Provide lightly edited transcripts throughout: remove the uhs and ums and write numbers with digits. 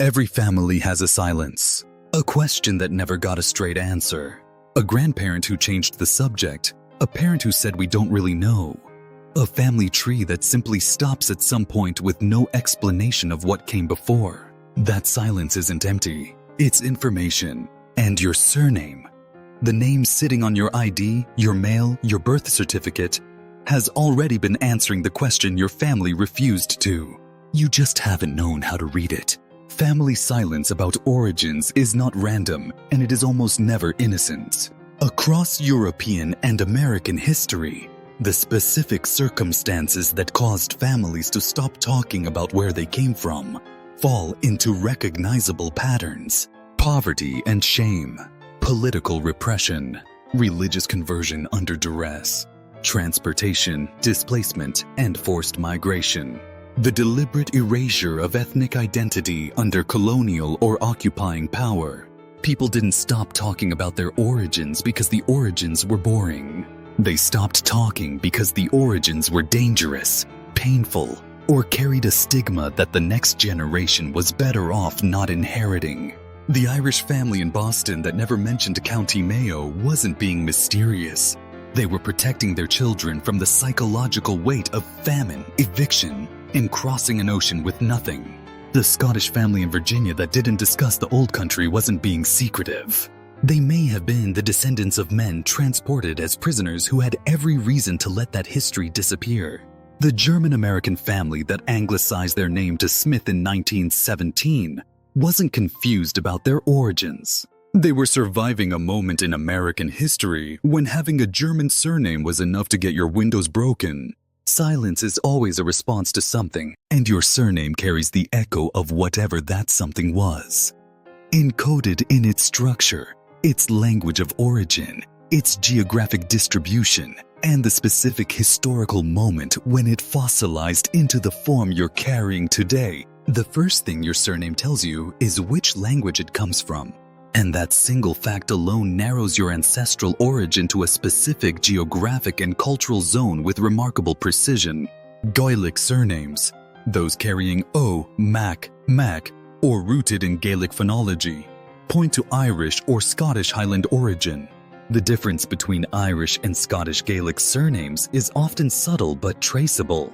Every family has a silence, a question that never got a straight answer, a grandparent who changed the subject, a parent who said we don't really know, a family tree that simply stops at some point with no explanation of what came before. That silence isn't empty, it's information. And your surname, the name sitting on your ID, your mail, your birth certificate, has already been answering the question your family refused to. You just haven't known how to read it. Family silence about origins is not random, and it is almost never innocent. Across European and American history, the specific circumstances that caused families to stop talking about where they came from fall into recognizable patterns: poverty and shame, political repression, religious conversion under duress, transportation, displacement, and forced migration. The deliberate erasure of ethnic identity under colonial or occupying power. People didn't stop talking about their origins because the origins were boring. They stopped talking because the origins were dangerous, painful, or carried a stigma that the next generation was better off not inheriting. The Irish family in Boston that never mentioned County Mayo wasn't being mysterious. They were protecting their children from the psychological weight of famine, eviction, and crossing an ocean with nothing. The Scottish family in Virginia that didn't discuss the old country wasn't being secretive. They may have been the descendants of men transported as prisoners who had every reason to let that history disappear. The German-American family that anglicized their name to Smith in 1917 wasn't confused about their origins. They were surviving a moment in American history when having a German surname was enough to get your windows broken. Silence is always a response to something, and your surname carries the echo of whatever that something was. Encoded in its structure, its language of origin, its geographic distribution, and the specific historical moment when it fossilized into the form you're carrying today, the first thing your surname tells you is which language it comes from. And that single fact alone narrows your ancestral origin to a specific geographic and cultural zone with remarkable precision. Gaelic surnames, those carrying O, Mac, Mac, or rooted in Gaelic phonology, point to Irish or Scottish Highland origin. The difference between Irish and Scottish Gaelic surnames is often subtle but traceable.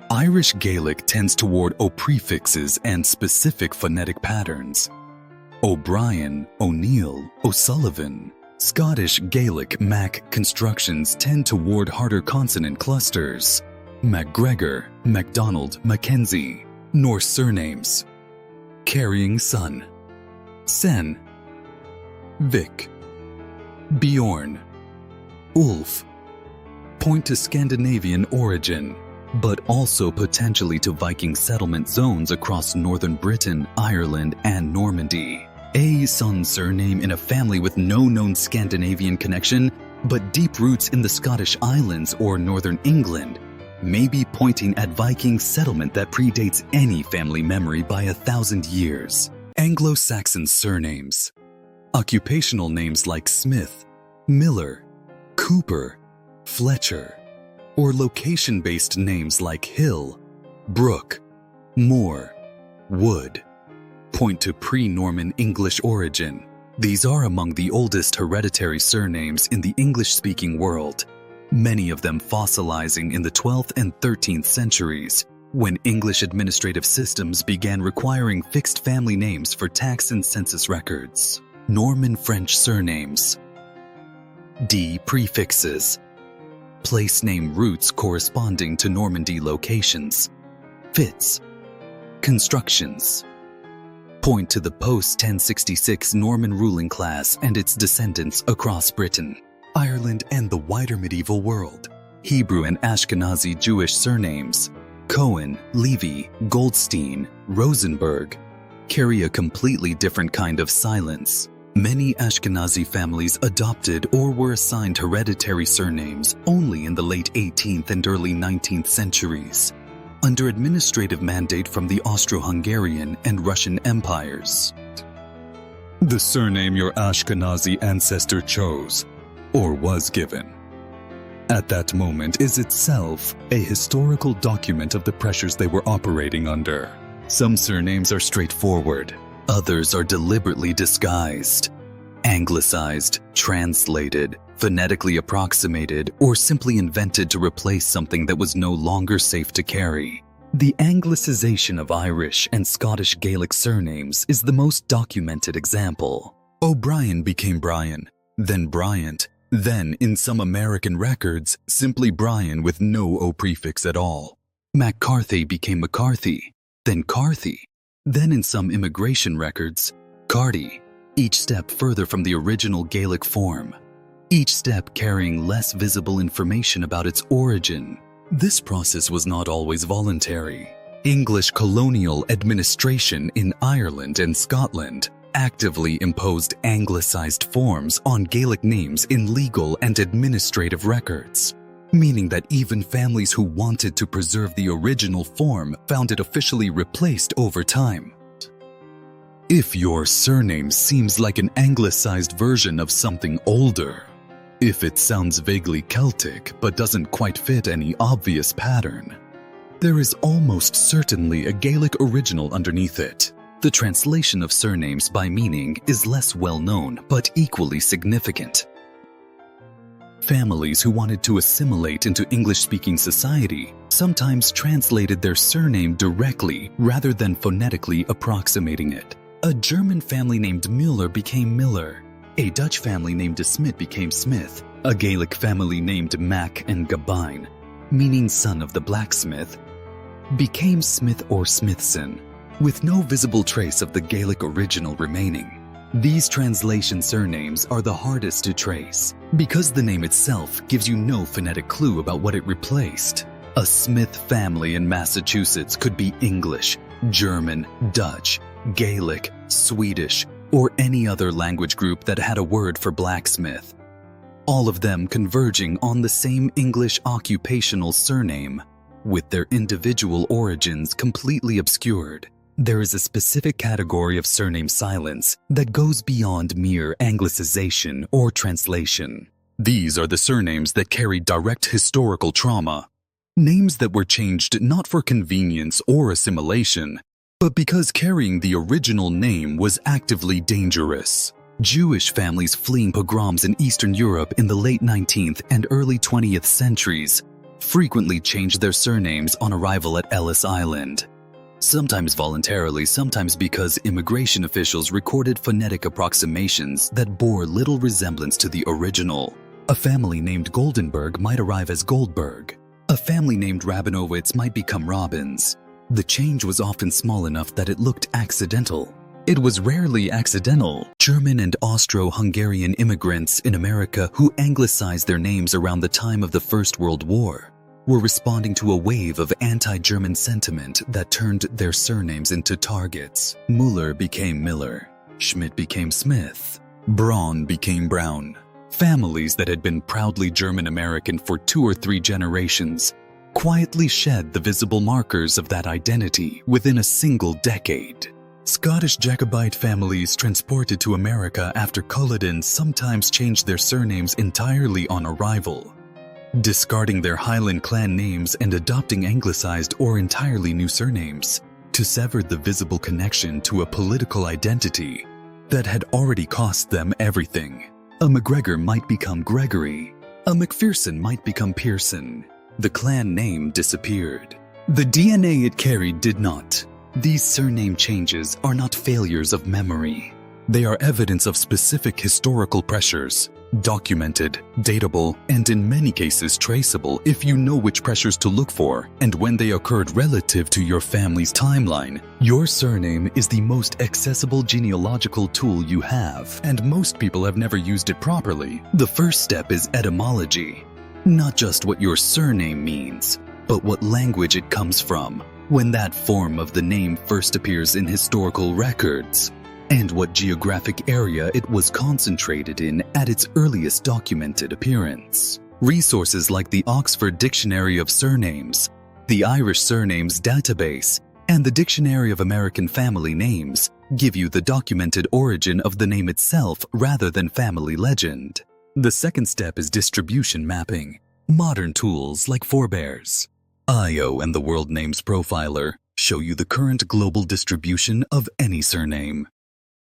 Irish Gaelic tends toward O prefixes and specific phonetic patterns. O'Brien, O'Neill, O'Sullivan. Scottish Gaelic Mac constructions tend toward harder consonant clusters. MacGregor, MacDonald, Mackenzie. Norse surnames: carrying son, Sen, Vic, Bjorn, Ulf, point to Scandinavian origin, but also potentially to Viking settlement zones across northern Britain, Ireland, and Normandy. A son surname in a family with no known Scandinavian connection, but deep roots in the Scottish Islands or northern England, may be pointing at Viking settlement that predates any family memory by 1,000 years. Anglo-Saxon surnames. Occupational names like Smith, Miller, Cooper, Fletcher, or location-based names like Hill, Brook, Moor, Wood, point to pre-Norman English origin. These are among the oldest hereditary surnames in the English-speaking world, many of them fossilizing in the 12th and 13th centuries, when English administrative systems began requiring fixed family names for tax and census records. Norman French surnames. D prefixes. Place name roots corresponding to Normandy locations. Fits. Constructions. Point to the post-1066 Norman ruling class and its descendants across Britain, Ireland, and the wider medieval world. Hebrew and Ashkenazi Jewish surnames, Cohen, Levy, Goldstein, Rosenberg, carry a completely different kind of silence. Many Ashkenazi families adopted or were assigned hereditary surnames only in the late 18th and early 19th centuries, under administrative mandate from the Austro-Hungarian and Russian empires. The surname your Ashkenazi ancestor chose, or was given, at that moment is itself a historical document of the pressures they were operating under. Some surnames are straightforward, others are deliberately disguised, anglicized, translated, phonetically approximated, or simply invented to replace something that was no longer safe to carry. The anglicization of Irish and Scottish Gaelic surnames is the most documented example. O'Brien became Brian, then Bryant, then, in some American records, simply Brian with no O prefix at all. McCarthy became McCarthy, then Carthy, then in some immigration records, Carty, each step further from the original Gaelic form, each step carrying less visible information about its origin. This process was not always voluntary. English colonial administration in Ireland and Scotland actively imposed anglicized forms on Gaelic names in legal and administrative records, meaning that even families who wanted to preserve the original form found it officially replaced over time. If your surname seems like an anglicized version of something older, if it sounds vaguely Celtic but doesn't quite fit any obvious pattern, there is almost certainly a Gaelic original underneath it. The translation of surnames by meaning is less well known but equally significant. Families who wanted to assimilate into English-speaking society sometimes translated their surname directly rather than phonetically approximating it. A German family named Müller became Miller. A Dutch family named Smit became Smith. A Gaelic family named Mac and Gabine, meaning son of the blacksmith, became Smith or Smithson, with no visible trace of the Gaelic original remaining. These translation surnames are the hardest to trace because the name itself gives you no phonetic clue about what it replaced. A Smith family in Massachusetts could be English, German, Dutch, Gaelic, Swedish, or any other language group that had a word for blacksmith, all of them converging on the same English occupational surname, with their individual origins completely obscured. There is a specific category of surname silence that goes beyond mere anglicization or translation. These are the surnames that carry direct historical trauma, names that were changed not for convenience or assimilation, but because carrying the original name was actively dangerous. Jewish families fleeing pogroms in Eastern Europe in the late 19th and early 20th centuries frequently changed their surnames on arrival at Ellis Island. Sometimes voluntarily, sometimes because immigration officials recorded phonetic approximations that bore little resemblance to the original. A family named Goldenberg might arrive as Goldberg. A family named Rabinowitz might become Robbins. The change was often small enough that it looked accidental. It was rarely accidental. German and Austro-Hungarian immigrants in America who anglicized their names around the time of the First World War were responding to a wave of anti-German sentiment that turned their surnames into targets. Müller became Miller. Schmidt became Smith. Braun became Brown. Families that had been proudly German-American for 2 or 3 generations quietly shed the visible markers of that identity within a single decade. Scottish Jacobite families transported to America after Culloden sometimes changed their surnames entirely on arrival, discarding their Highland clan names and adopting anglicized or entirely new surnames to sever the visible connection to a political identity that had already cost them everything. A McGregor might become Gregory. A McPherson might become Pearson. The clan name disappeared. The DNA it carried did not. These surname changes are not failures of memory. They are evidence of specific historical pressures, documented, datable, and in many cases traceable if you know which pressures to look for and when they occurred relative to your family's timeline. Your surname is the most accessible genealogical tool you have, and most people have never used it properly. The first step is etymology. Not just what your surname means, but what language it comes from when that form of the name first appears in historical records, and what geographic area it was concentrated in at its earliest documented appearance. Resources like the Oxford Dictionary of Surnames, the Irish Surnames Database, and the Dictionary of American Family Names give you the documented origin of the name itself rather than family legend. The second step is distribution mapping. Modern tools like Forebears, IO and the World Names Profiler show you the current global distribution of any surname,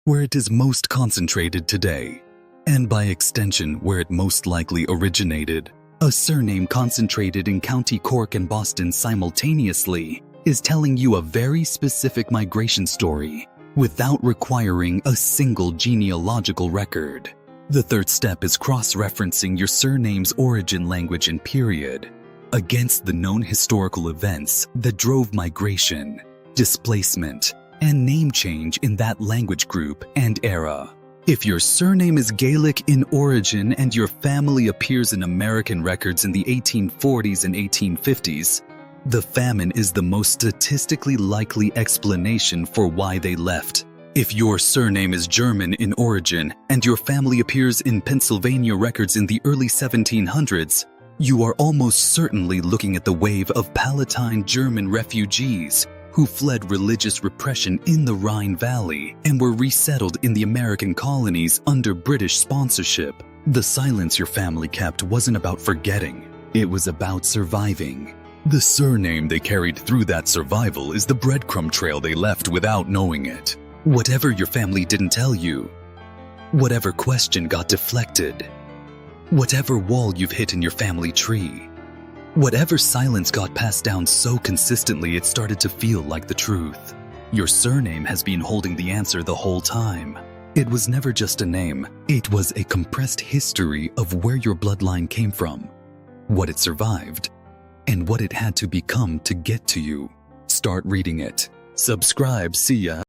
where it is most concentrated today, and by extension where it most likely originated. A surname concentrated in County Cork and Boston simultaneously is telling you a very specific migration story without requiring a single genealogical record. The third step is cross-referencing your surname's origin language and period against the known historical events that drove migration, displacement, and name change in that language group and era. If your surname is Gaelic in origin and your family appears in American records in the 1840s and 1850s, the famine is the most statistically likely explanation for why they left. If your surname is German in origin and your family appears in Pennsylvania records in the early 1700s, you are almost certainly looking at the wave of Palatine German refugees who fled religious repression in the Rhine Valley and were resettled in the American colonies under British sponsorship. The silence your family kept wasn't about forgetting, it was about surviving. The surname they carried through that survival is the breadcrumb trail they left without knowing it. Whatever your family didn't tell you, whatever question got deflected, whatever wall you've hit in your family tree, whatever silence got passed down so consistently it started to feel like the truth. Your surname has been holding the answer the whole time. It was never just a name, it was a compressed history of where your bloodline came from, what it survived, and what it had to become to get to you. Start reading it. Subscribe, see ya.